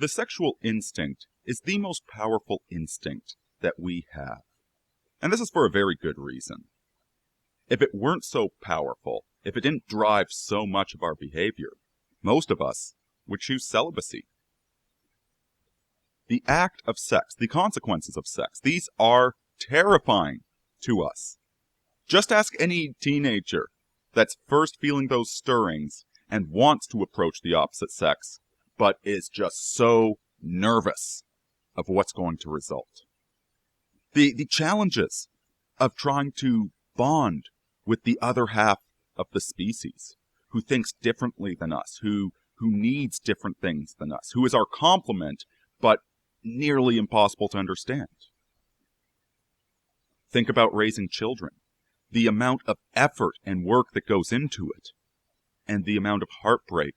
The sexual instinct is the most powerful instinct that we have. And this is for a very good reason. If it weren't so powerful, if it didn't drive so much of our behavior, most of us would choose celibacy. The act of sex, the consequences of sex, these are terrifying to us. Just ask any teenager that's first feeling those stirrings and wants to approach the opposite sex, but is just so nervous of what's going to result. The challenges of trying to bond with the other half of the species, who thinks differently than us, who needs different things than us, who is our complement, but nearly impossible to understand. Think about raising children, the amount of effort and work that goes into it, and the amount of heartbreak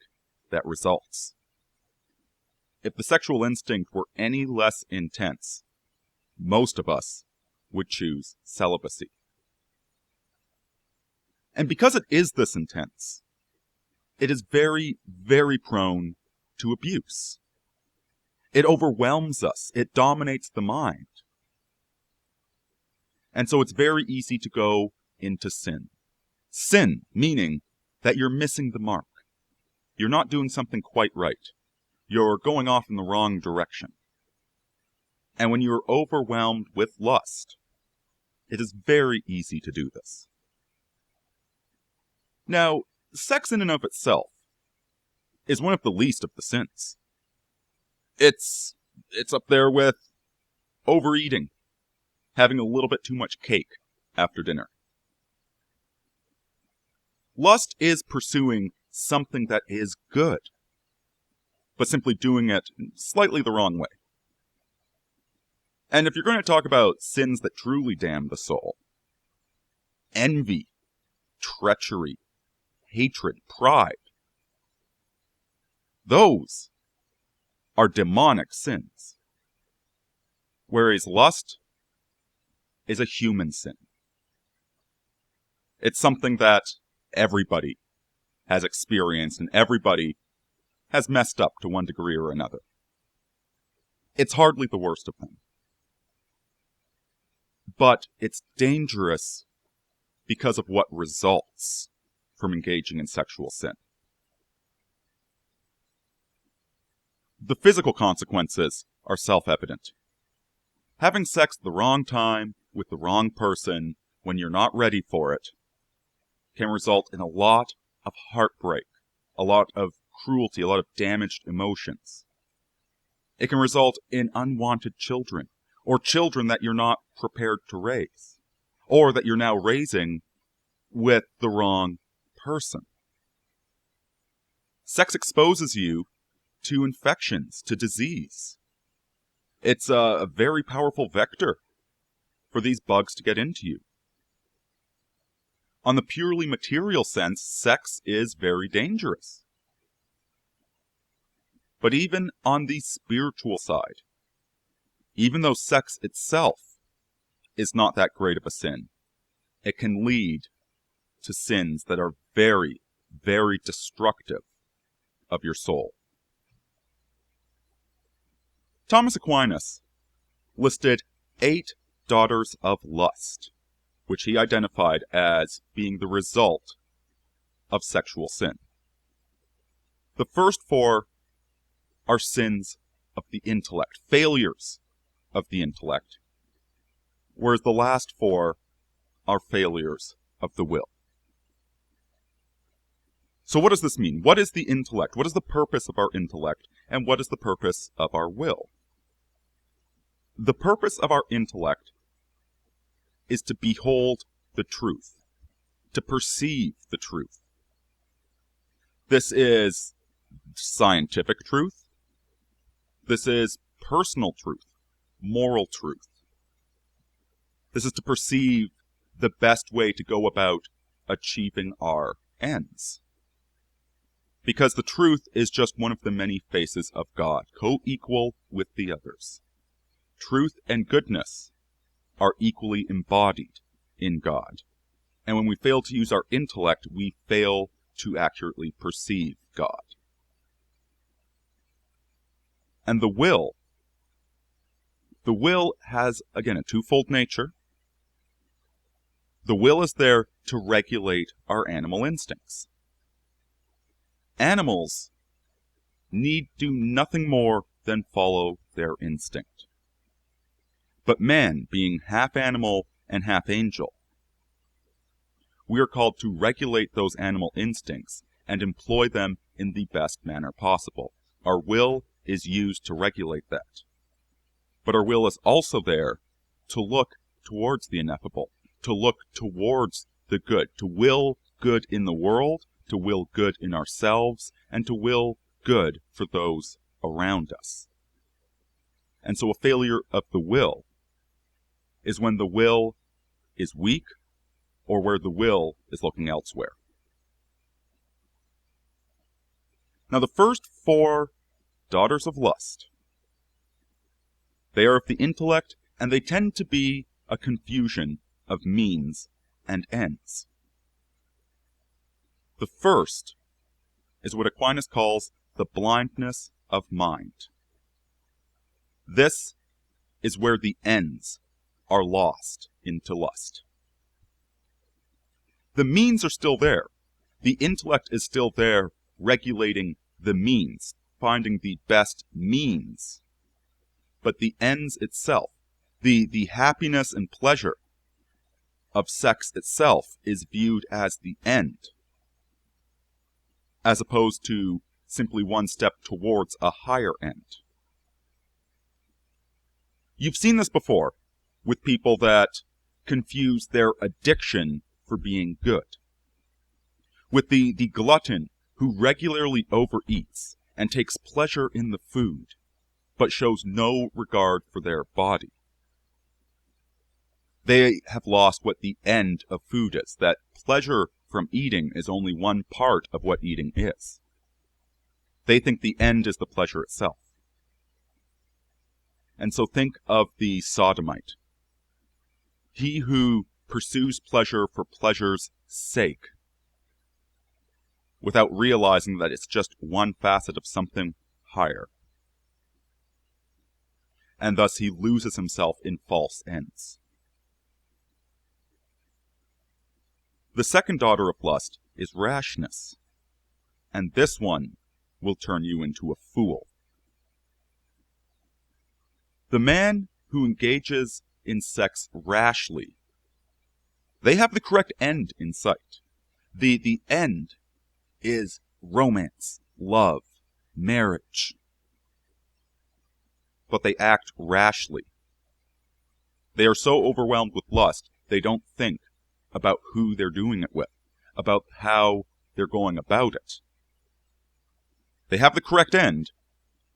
that results. If the sexual instinct were any less intense, most of us would choose celibacy. And because it is this intense, it is very, very prone to abuse. It overwhelms us. It dominates the mind. And so it's very easy to go into sin. Sin, meaning that you're missing the mark. You're not doing something quite right. You're going off in the wrong direction. And when you're overwhelmed with lust, it is very easy to do this. Now, sex in and of itself is one of the least of the sins. It's up there with overeating, having a little bit too much cake after dinner. Lust is pursuing something that is good, but simply doing it slightly the wrong way. And if you're going to talk about sins that truly damn the soul, envy, treachery, hatred, pride, those are demonic sins. Whereas lust is a human sin. It's something that everybody has experienced and everybody has messed up to one degree or another. It's hardly the worst of them. But it's dangerous because of what results from engaging in sexual sin. The physical consequences are self-evident. Having sex at the wrong time with the wrong person when you're not ready for it can result in a lot of heartbreak, a lot of cruelty, a lot of damaged emotions. It can result in unwanted children, or children that you're not prepared to raise, or that you're now raising with the wrong person. Sex exposes you to infections, to disease. It's a very powerful vector for these bugs to get into you. On the purely material sense, sex is very dangerous. But even on the spiritual side, even though sex itself is not that great of a sin, it can lead to sins that are very, very destructive of your soul. Thomas Aquinas listed 8 daughters of lust, which he identified as being the result of sexual sin. The first 4 are sins of the intellect, failures of the intellect, whereas the last 4 are failures of the will. So what does this mean? What is the intellect? What is the purpose of our intellect? And what is the purpose of our will? The purpose of our intellect is to behold the truth, to perceive the truth. This is scientific truth. This is personal truth, moral truth. This is to perceive the best way to go about achieving our ends. Because the truth is just one of the many faces of God, co-equal with the others. Truth and goodness are equally embodied in God. And when we fail to use our intellect, we fail to accurately perceive God. And the will has, again, a twofold nature. The will is there to regulate our animal instincts. Animals need do nothing more than follow their instinct. But man, being half animal and half angel, we are called to regulate those animal instincts and employ them in the best manner possible. Our will is used to regulate that. But our will is also there to look towards the ineffable, to look towards the good, to will good in the world, to will good in ourselves, and to will good for those around us. And so a failure of the will is when the will is weak or where the will is looking elsewhere. Now the first four daughters of lust, they are of the intellect, and they tend to be a confusion of means and ends. The first is what Aquinas calls the blindness of mind. This is where the ends are lost into lust. The means are still there. The intellect is still there, regulating the means, finding the best means. But the ends itself, the happiness and pleasure of sex itself, is viewed as the end, as opposed to simply one step towards a higher end. You've seen this before with people that confuse their addiction for being good. With the glutton who regularly overeats and takes pleasure in the food, but shows no regard for their body. They have lost what the end of food is, that pleasure from eating is only one part of what eating is. They think the end is the pleasure itself. And so think of the sodomite. He who pursues pleasure for pleasure's sake, without realizing that it's just one facet of something higher. And thus he loses himself in false ends. The second daughter of lust is rashness, and this one will turn you into a fool. The man who engages in sex rashly, they have the correct end in sight. The end is romance, love, marriage. But they act rashly. They are so overwhelmed with lust, they don't think about who they're doing it with, about how they're going about it. They have the correct end,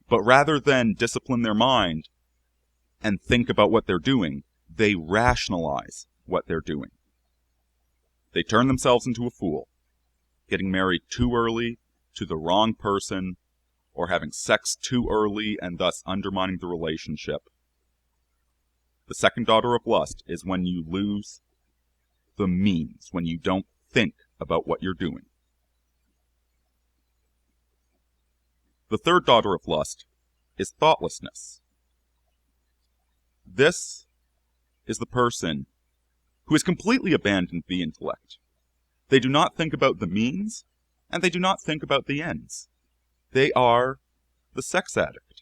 but rather than discipline their mind and think about what they're doing, they rationalize what they're doing. They turn themselves into a fool, getting married too early to the wrong person, or having sex too early and thus undermining the relationship. The second daughter of lust is when you lose the means, when you don't think about what you're doing. The third daughter of lust is thoughtlessness. This is the person who has completely abandoned the intellect. They do not think about the means, and they do not think about the ends. They are the sex addict.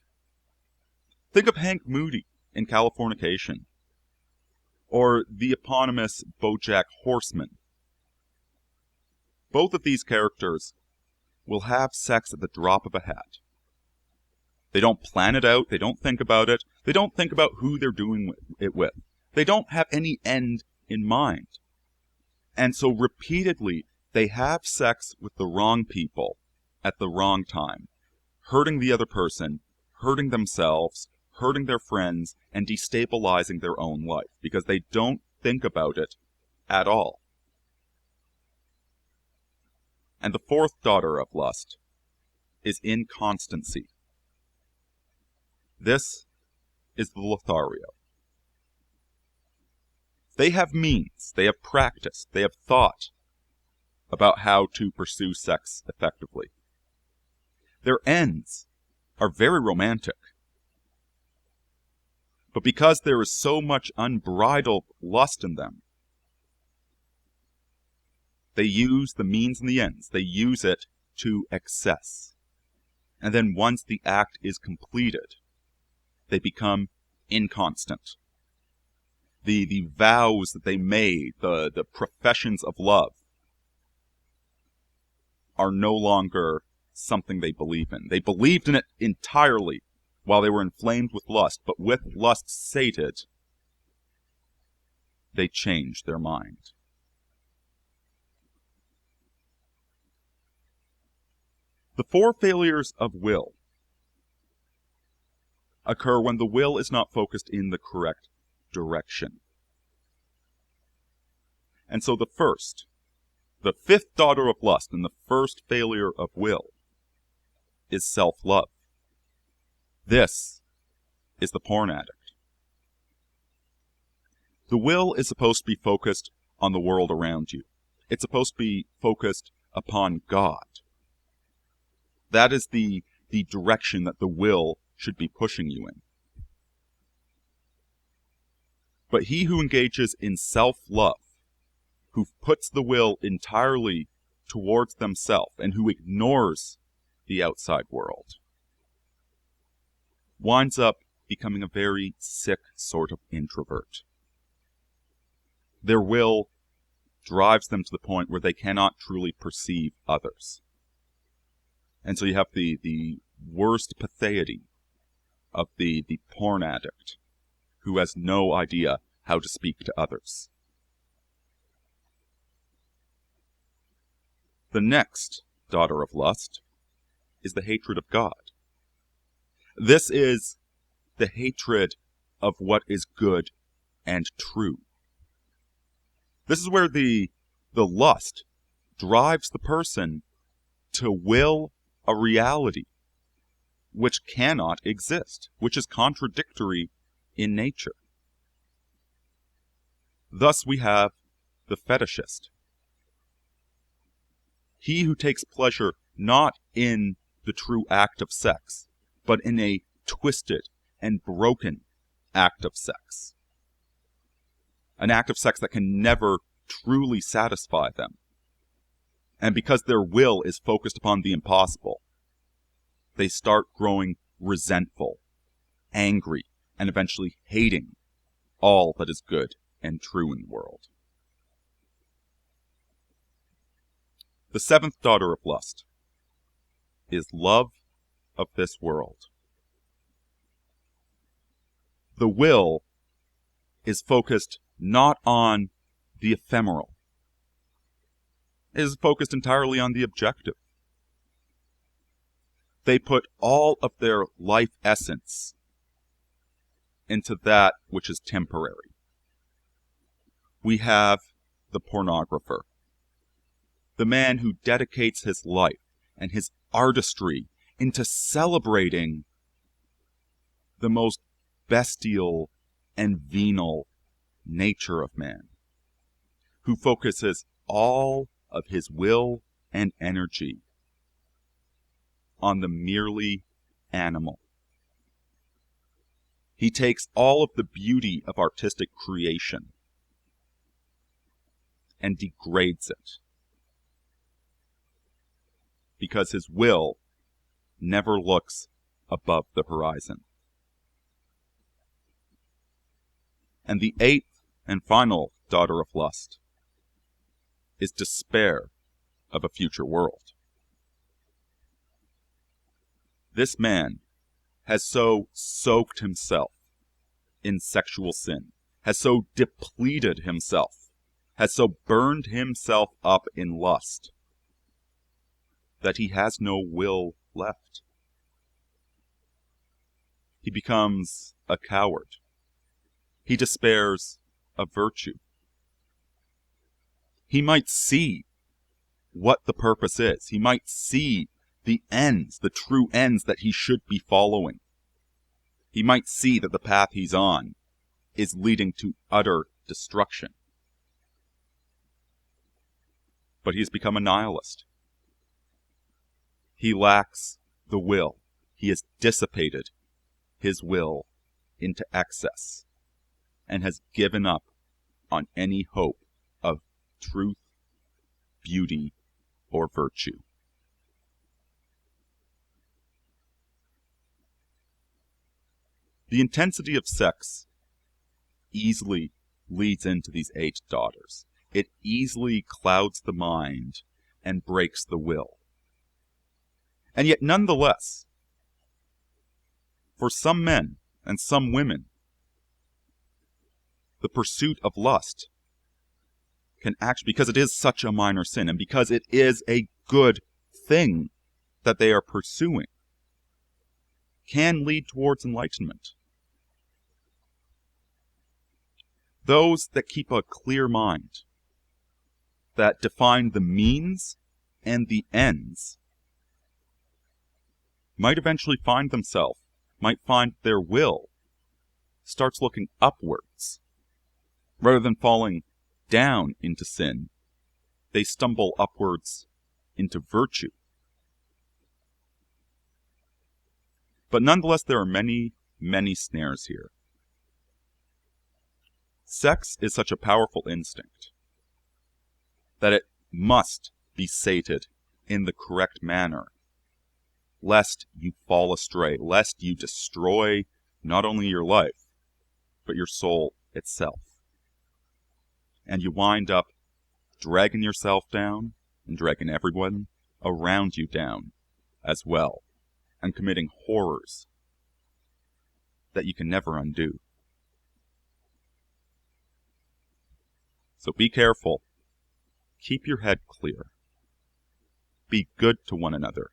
Think of Hank Moody in Californication, or the eponymous BoJack Horseman. Both of these characters will have sex at the drop of a hat. They don't plan it out, they don't think about it, they don't think about who they're doing it with. They don't have any end in mind. And so repeatedly, they have sex with the wrong people at the wrong time, hurting the other person, hurting themselves, hurting their friends, and destabilizing their own life, because they don't think about it at all. And the fourth daughter of lust is inconstancy. This is the Lothario. They have means, they have practice, they have thought about how to pursue sex effectively. Their ends are very romantic. But because there is so much unbridled lust in them, they use the means and the ends. They use it to excess. And then once the act is completed, they become inconstant. The vows that they made, the professions of love, are no longer something they believe in. They believed in it entirely while they were inflamed with lust, but with lust sated, they changed their mind. The four failures of will occur when the will is not focused in the correct direction. And so the fifth daughter of lust, and the first failure of will, is self-love. This is the porn addict. The will is supposed to be focused on the world around you. It's supposed to be focused upon God. That is the direction that the will should be pushing you in. But he who engages in self-love, who puts the will entirely towards themselves, and who ignores the outside world, winds up becoming a very sick sort of introvert. Their will drives them to the point where they cannot truly perceive others. And so you have the worst patheity of the porn addict, who has no idea how to speak to others. The next daughter of lust is the hatred of God. This is the hatred of what is good and true. This is where the lust drives the person to will a reality which cannot exist, which is contradictory in nature. Thus we have the fetishist. He who takes pleasure not in the true act of sex, but in a twisted and broken act of sex. An act of sex that can never truly satisfy them. And because their will is focused upon the impossible, they start growing resentful, angry, and eventually hating all that is good and true in the world. The seventh daughter of lust is love of this world. The will is focused not on the ephemeral. It is focused entirely on the objective. They put all of their life essence into that which is temporary. We have the pornographer, the man who dedicates his life and his artistry into celebrating the most bestial and venal nature of man, who focuses all of his will and energy on the merely animal. He takes all of the beauty of artistic creation and degrades it, because his will never looks above the horizon. And the eighth and final daughter of lust is despair of a future world. This man has so soaked himself in sexual sin, has so depleted himself, has so burned himself up in lust, that he has no will left. He becomes a coward. He despairs of virtue. He might see what the purpose is. He might see the ends, the true ends that he should be following. He might see that the path he's on is leading to utter destruction. But he has become a nihilist. He lacks the will. He has dissipated his will into excess and has given up on any hope of truth, beauty, or virtue. The intensity of sex easily leads into these 8 daughters. It easily clouds the mind and breaks the will. And yet, nonetheless, for some men and some women, the pursuit of lust can actually, because it is such a minor sin and because it is a good thing that they are pursuing, can lead towards enlightenment. Those that keep a clear mind, that define the means and the ends, might eventually find their will starts looking upwards. Rather than falling down into sin, they stumble upwards into virtue. But nonetheless, there are many, many snares here. Sex is such a powerful instinct that it must be sated in the correct manner, lest you fall astray, lest you destroy not only your life, but your soul itself. And you wind up dragging yourself down and dragging everyone around you down as well, and committing horrors that you can never undo. So be careful. Keep your head clear. Be good to one another.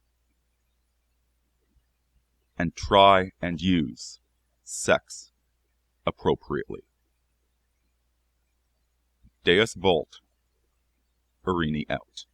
And try and use sex appropriately. Deus Vult, Aurini out.